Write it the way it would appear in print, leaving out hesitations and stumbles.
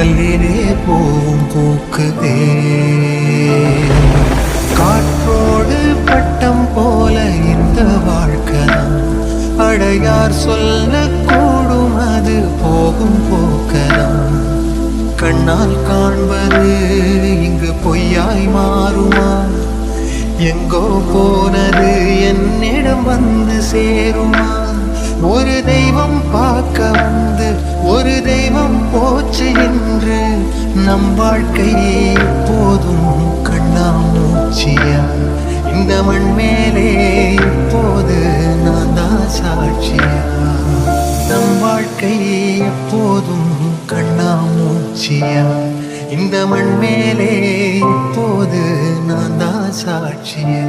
கல்லிலே பூவும் பூக்குதே. காற்றோடு பட்டம் போல இந்த வாழ்க்கைதான், அடையார் சொல்லக்கூடும் அது போகும் போக்கலாம். கண்ணால் காண்பது இங்கு பொய்யாய் மாறுமா? எங்கோ போனது என்னிடம் வந்து சேருமா? ஒரு தெய்வம் பார்க்க வந்து ஒரு தெய்வம் போச்சு என்று நம் வாழ்க்கை எப்போதும் கண்ணாமூச்சியா? இந்த மண் மேலே இப்போது நான் தான் சாட்சியா? நம் வாழ்க்கை எப்போதும் கண்ணாமூச்சியா? இந்த மண் மேலே இப்போது நான் தான் சாட்சியா?